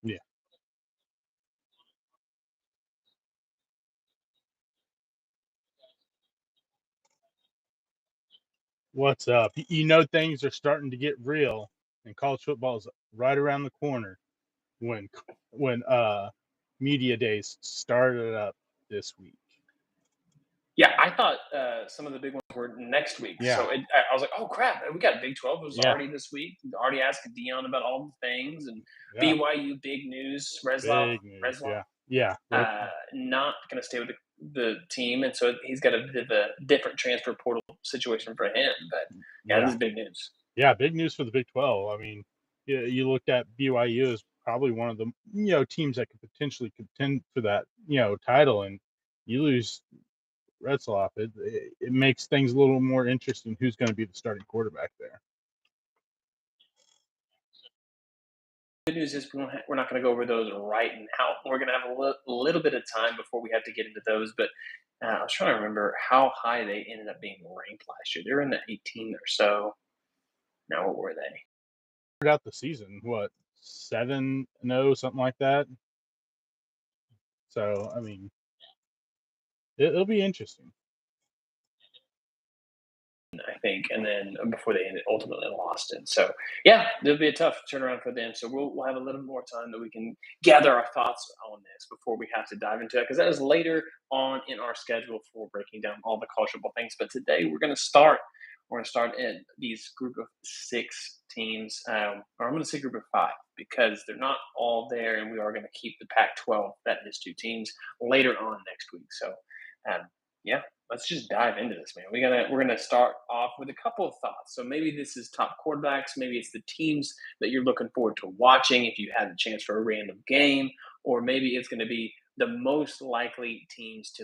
Yeah. What's up? Things are starting to get real, and college football is right around the corner when media days started up this week. Yeah, I thought some of the big ones were next week. Yeah, I was like, oh crap, we got Big 12 was yeah, already this week. Already asking Dion about all the things and yeah. BYU big news. Big news. Reslov, Yeah, yeah. Yep. not going to stay with the team, and so he's got a bit of a different transfer portal situation for him. But yeah, this Yeah, is big news. yeah. Big news for the Big 12. I mean, you looked at BYU as probably one of the teams that could potentially contend for that title, and you lose Retzloff. It makes things a little more interesting. Who's going to be the starting quarterback there? Good news is we're not going to go over those right now. We're going to have a little bit of time before we have to get into those. But I was trying to remember how high they ended up being ranked last year. They were in the 18 or so. Now, what were they? Out the season, what 7-0, something like that. So I mean, it'll be interesting. I think, and then before they ultimately lost it. So yeah, it'll be a tough turnaround for them. So we'll have a little more time that we can gather our thoughts on this before we have to dive into it because that is later on in our schedule for breaking down all the college football things. But today we're going to start. We're going to start in these group of 6 teams, or I'm going to say group of 5 because they're not all there, and we are going to keep the Pac-12 that is 2 teams later on next week. So um, yeah, let's just dive into this, man. We're gonna start off with a couple of thoughts. So maybe this is top quarterbacks, maybe it's the teams that you're looking forward to watching if you had the chance for a random game, or maybe it's going to be the most likely teams to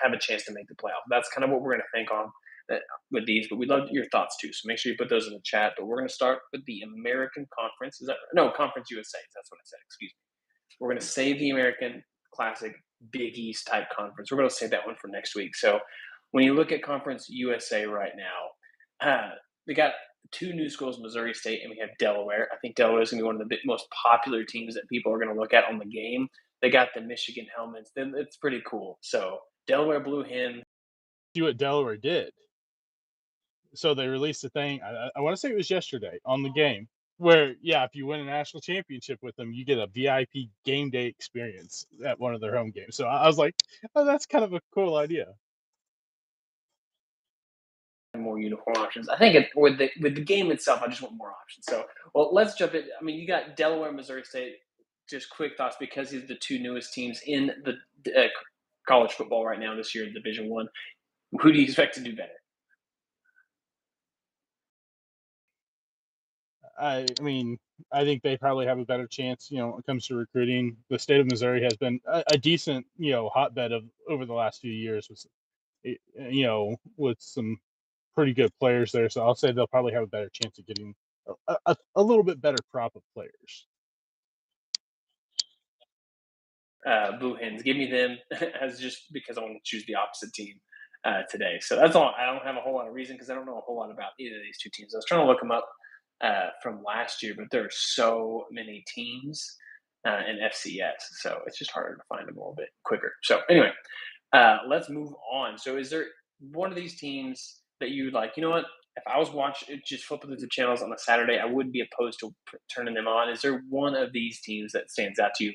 have a chance to make the playoff. That's kind of what we're going to think on with these. But we'd love your thoughts too. So make sure you put those in the chat. But we're going to start with the American Conference. Is that no Conference USA? That's what I said. Excuse me. We're going to save the American Classic Big East type conference. We're going to save that one for next week. So when you look at Conference USA right now, we got 2 new schools, Missouri State, and we have Delaware. I think Delaware is going to be one of the most popular teams that people are going to look at on the game. They got the Michigan helmets. It's pretty cool. So Delaware Blue Hens. See what Delaware did. So they released a thing. I want to say it was yesterday on the game where, yeah, if you win a national championship with them, you get a VIP game day experience at one of their home games. So I was like, oh, that's kind of a cool idea. More uniform options. I think with the game itself, I just want more options. So, well, let's jump in. I mean, you got Delaware, Missouri State. Just quick thoughts because these are the 2 newest teams in the college football right now this year in Division One. Who do you expect to do better? I mean, I think they probably have a better chance, when it comes to recruiting. The state of Missouri has been a decent, hotbed of over the last few years with some pretty good players there. So I'll say they'll probably have a better chance of getting a little bit better crop of players. Blue Hens. Give me them as just because I want to choose the opposite team today. So that's all. I don't have a whole lot of reason because I don't know a whole lot about either of these 2 teams. I was trying to look them up from last year, but there are so many teams in FCS, so it's just harder to find them a little bit quicker. So anyway, let's move on. So is there one of these teams that you like? You know what? If I was watching, just flipping through the channels on a Saturday, I wouldn't be opposed to turning them on. Is there one of these teams that stands out to you?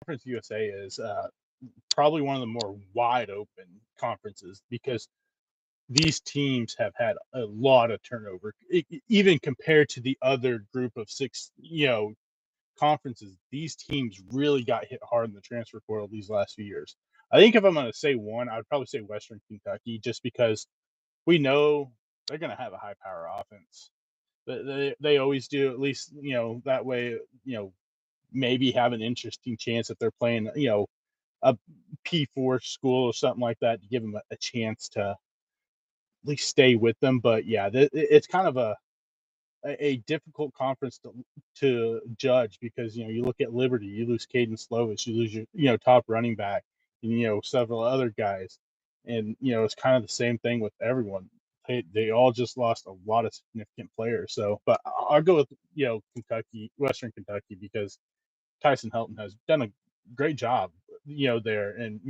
Conference USA is probably one of the more wide open conferences because these teams have had a lot of turnover, even compared to the other group of 6, conferences. These teams really got hit hard in the transfer portal these last few years. I think if I'm going to say one, I would probably say Western Kentucky, just because we know they're going to have a high power offense. They always do, at least, that way, maybe have an interesting chance if they're playing, a P4 school or something like that, to give them a chance to at least stay with them. But yeah, it's kind of a difficult conference to judge because you look at Liberty, you lose Caden Slovis, you lose your top running back, and several other guys, and it's kind of the same thing with everyone. They all just lost a lot of significant players. So, but I'll go with Kentucky, Western Kentucky, because Tyson Helton has done a great job, there, and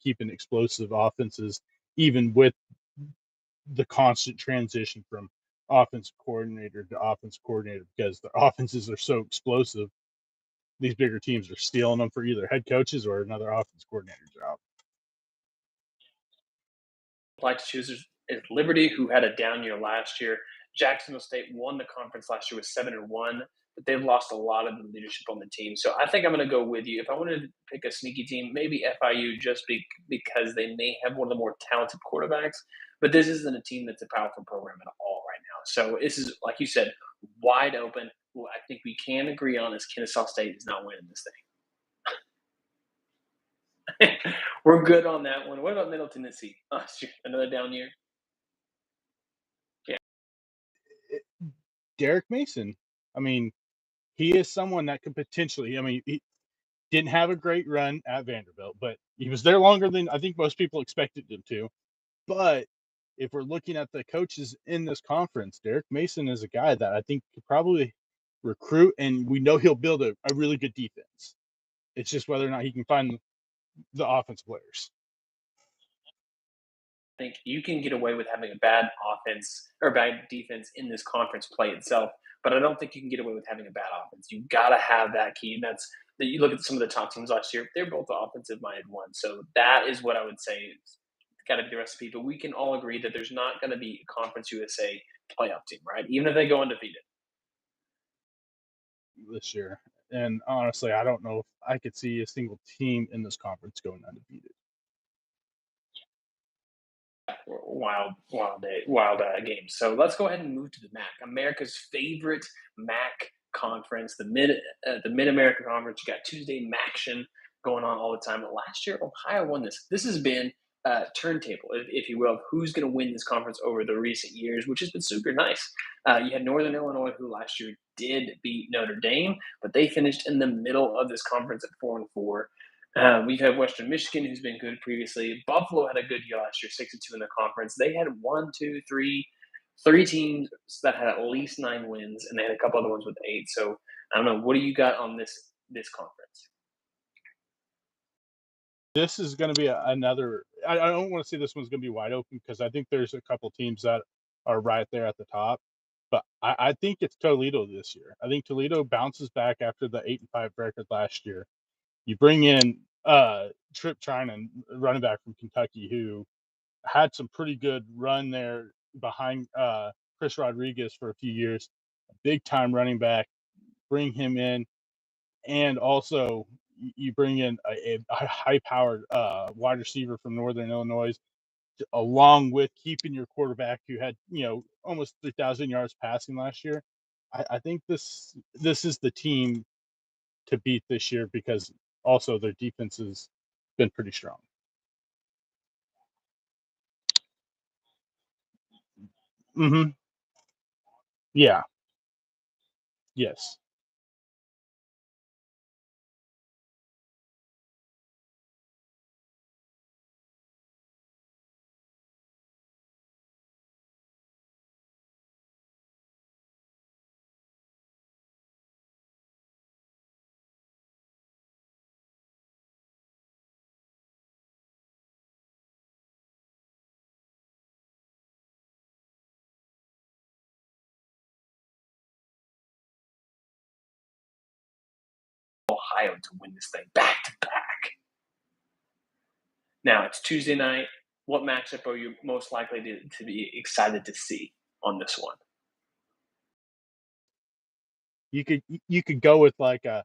keeping explosive offenses, even with the constant transition from offensive coordinator to offensive coordinator, because the offenses are so explosive. These bigger teams are stealing them for either head coaches or another offense coordinator job. Like to choose is Liberty, who had a down year last year. Jacksonville State won the conference last year with 7-1, but they've lost a lot of the leadership on the team. So I think I'm going to go with you. If I wanted to pick a sneaky team, maybe FIU, just because they may have one of the more talented quarterbacks. But this isn't a team that's a powerful program at all right now. So this is, like you said, wide open. What I think we can agree on is Kennesaw State is not winning this thing. We're good on that one. What about Middle Tennessee? Oh, shoot, another down year. Derek Mason. I mean, he is someone that could potentially. I mean, he didn't have a great run at Vanderbilt, but he was there longer than I think most people expected him to. But if we're looking at the coaches in this conference, Derek Mason is a guy that I think could probably recruit, and we know he'll build a really good defense. It's just whether or not he can find the offense players. Think you can get away with having a bad offense or bad defense in this conference play itself, but I don't think you can get away with having a bad offense. You got to have that key. And that's that. You look at some of the top teams last year; they're both offensive minded ones. So that is what I would say is got to be the recipe. But we can all agree that there's not going to be a Conference USA playoff team, right? Even if they go undefeated. This year. And honestly, I don't know if I could see a single team in this conference going undefeated. Wild games. So let's go ahead and move to the MAC, America's favorite MAC conference, the Mid America Conference. You got Tuesday MACtion going on all the time. But last year, Ohio won this. This has been a turntable, if you will, of who's going to win this conference over the recent years, which has been super nice. You had Northern Illinois, who last year did beat Notre Dame, but they finished in the middle of this conference at 4-4. We've had Western Michigan, who's been good previously. Buffalo had a good year last year, 6-2 in the conference. They had three teams that had at least 9 wins, and they had a couple other ones with 8. So I don't know. What do you got on this conference? This is going to be another. I don't want to say this one's going to be wide open, because I think there's a couple teams that are right there at the top. But I think it's Toledo this year. I think Toledo bounces back after the 8-5 record last year. You bring in Trip China, running back from Kentucky, who had some pretty good run there behind Chris Rodriguez for a few years. A big time running back. Bring him in, and also you bring in a high powered wide receiver from Northern Illinois, along with keeping your quarterback who had almost 3,000 yards passing last year. I think this is the team to beat this year, because also their defense has been pretty strong. Mm-hmm. Yeah. Yes. Ohio to win this thing back to back. Now it's Tuesday night. What matchup are you most likely to be excited to see on this one? You could go with like a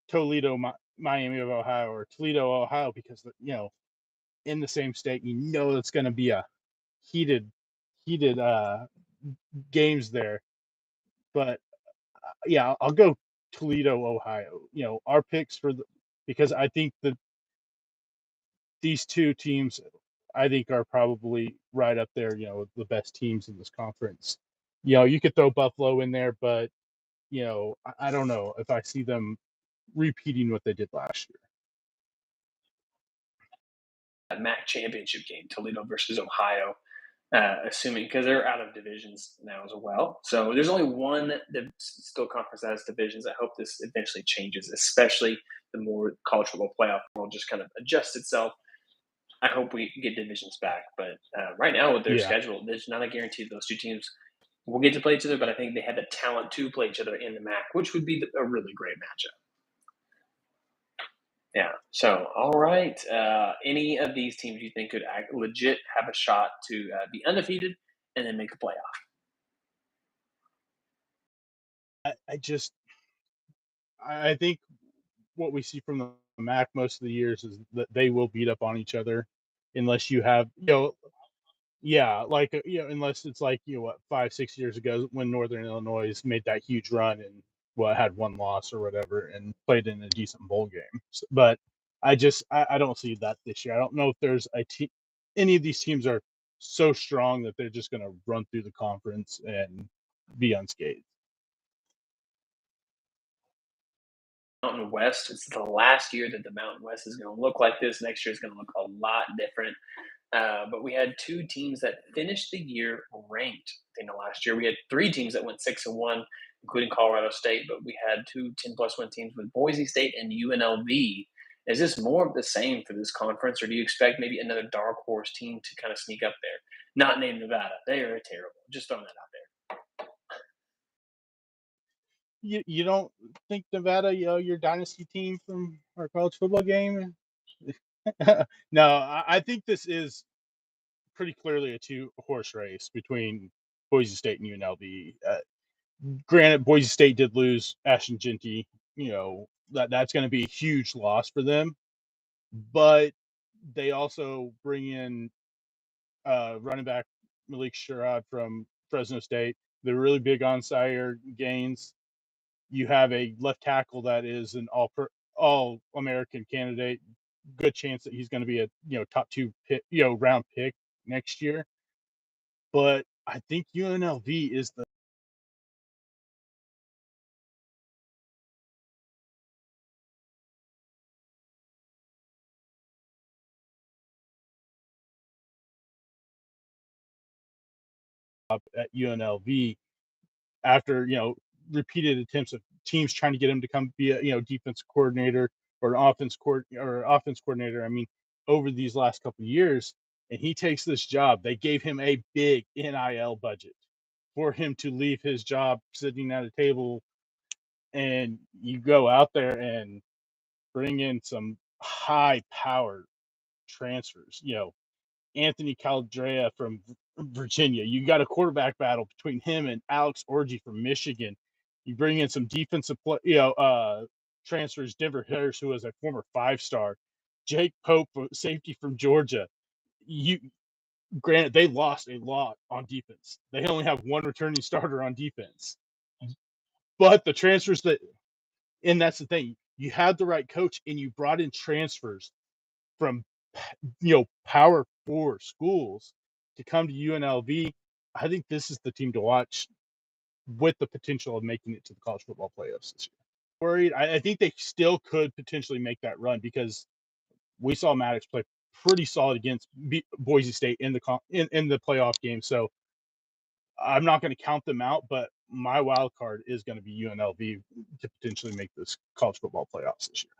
Toledo, Miami of Ohio, or Toledo, Ohio, because in the same state, it's going to be a heated games there. But yeah, I'll go Toledo, Ohio. Our picks because I think that these two teams, I think, are probably right up there. The best teams in this conference. You could throw Buffalo in there, but I don't know if I see them repeating what they did last year. That MAC championship game, Toledo versus Ohio. assuming because they're out of divisions now as well. So there's only one still conference that has divisions. I hope this eventually changes, especially the more college football playoff will just kind of adjust itself. I hope we get divisions back, but right now with their Yeah, schedule, there's not a guarantee those two teams will get to play each other. But I think they have the talent to play each other in the MAC, which would be a really great matchup. Yeah. So, all right. Any of these teams you think could legit have a shot to be undefeated and then make a playoff? I just I think what we see from the MAC most of the years is that they will beat up on each other unless you have yeah, like unless it's like what 5 6 years ago when Northern Illinois made that huge run and had one loss or whatever and played in a decent bowl game. But I don't see that this year. I don't know if there's any of these teams are so strong that they're just going to run through the conference and be unscathed. Mountain West. It's the last year that the Mountain West is going to look like this. Next year is going to look a lot different. But we had two teams that finished the year ranked. Last year we had three teams that went 6-1, including Colorado State. But we had two 10+ win teams with Boise State and UNLV. Is this more of the same for this conference, or do you expect maybe another dark horse team to kind of sneak up there? Not named Nevada. They are terrible. Just throwing that out there. You don't think Nevada, your dynasty team from our college football game? No, I think this is pretty clearly a two-horse race between Boise State and UNLV. Granted, Boise State did lose Ashton Jeanty. That's going to be a huge loss for them. But they also bring in running back Malik Sherrod from Fresno State. They're really big on Sire Gaines. You have a left tackle that is an all American candidate. Good chance that he's going to be a top two pick, round pick next year. But I think UNLV is the at UNLV after repeated attempts of teams trying to get him to come be a defense coordinator or an offense coordinator. I mean, over these last couple of years, and he takes this job. They gave him a big NIL budget for him to leave his job sitting at a table, and you go out there and bring in some high powered transfers. Anthony Caldrea from Virginia. You got a quarterback battle between him and Alex Orji from Michigan. You bring in some defensive transfers. Denver Harris, who was a former 5-star. Jake Pope, safety from Georgia. Granted, they lost a lot on defense. They only have one returning starter on defense. But the transfers and that's the thing. You had the right coach, and you brought in transfers from Power 4 schools to come to UNLV. I think this is the team to watch with the potential of making it to the college football playoffs this year. Worried, I think they still could potentially make that run because we saw Maddox play pretty solid against Boise State in the playoff game. So I'm not going to count them out, but my wild card is going to be UNLV to potentially make this college football playoffs this year.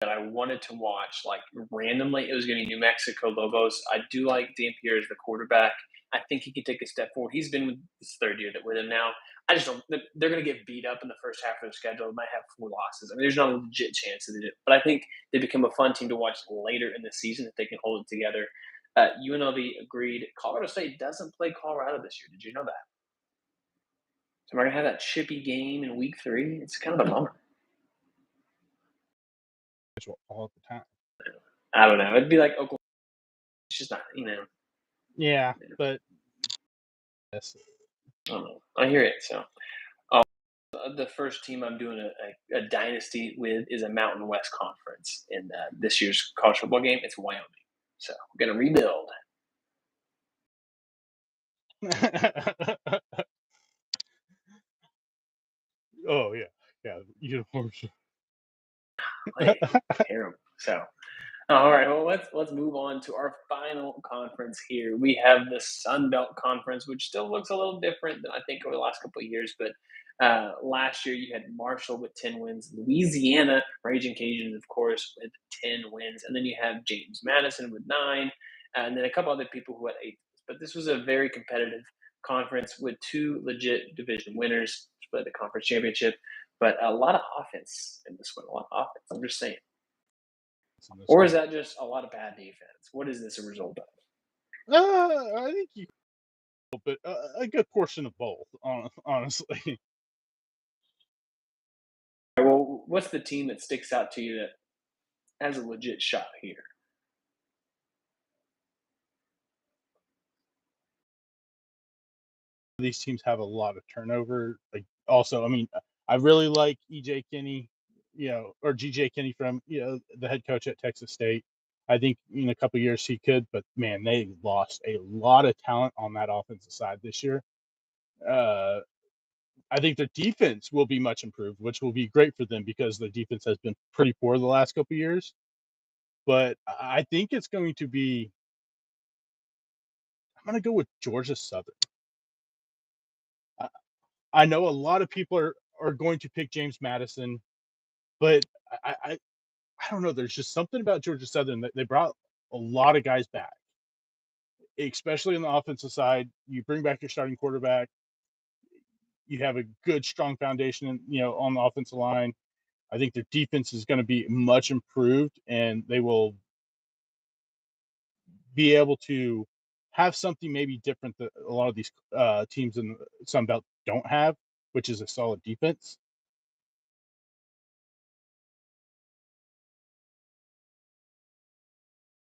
That I wanted to watch, like randomly, it was going to be New Mexico Lobos. I do like Dan Pierre as the quarterback. I think he can take a step forward. He's been with this third year with him now. I just don't. They're going to get beat up in the first half of the schedule. They might have 4 losses. I mean, there's not a legit chance that they do. But I think they become a fun team to watch later in the season if they can hold it together. UNLV agreed. Colorado State doesn't play Colorado this year. Did you know that? So we're going to have that chippy game in week 3. It's kind of a bummer. All the time. I don't know. It'd be like Oklahoma. It's just not, Yeah, but yes. I don't know. I hear it. So, the first team I'm doing a dynasty with is a Mountain West Conference in this year's college football game. It's Wyoming. So we're gonna rebuild. Oh yeah, uniforms. Like, terrible. So, All right, well, let's move on to our final conference here. We have the Sun Belt Conference, which still looks a little different than I think over the last couple of years. But last year you had Marshall with 10 wins, Louisiana Raging Cajuns, of course, with 10 wins, and then you have James Madison with 9, and then a couple other people who had 8. But this was a very competitive conference with two legit division winners, split the conference championship. But a lot of offense in this one, a lot of offense. I'm just saying. in this Or is one. that just a lot of bad defense? What is this a result of? I think but a good portion of both, honestly. Well, what's the team that sticks out to you that has a legit shot here? These teams have a lot of turnover. Like, also, I mean, I really like EJ Kinney, or GJ Kinney from the head coach at Texas State. I think in a couple of years he could, but man, they lost a lot of talent on that offensive side this year. Uh, I think their defense will be much improved, which will be great for them because their defense has been pretty poor the last couple of years. But I think it's going to be. I'm going to go with Georgia Southern. I, I know a lot of people are going to pick James Madison, but I, I I don't know. There's just something about Georgia Southern that they brought a lot of guys back, especially on the offensive side. You bring back your starting quarterback. You have a good, strong foundation, on the offensive line. I think their defense is going to be much improved, and they will be able to have something maybe different that a lot of these teams in the Sun Belt don't have, which is a solid defense.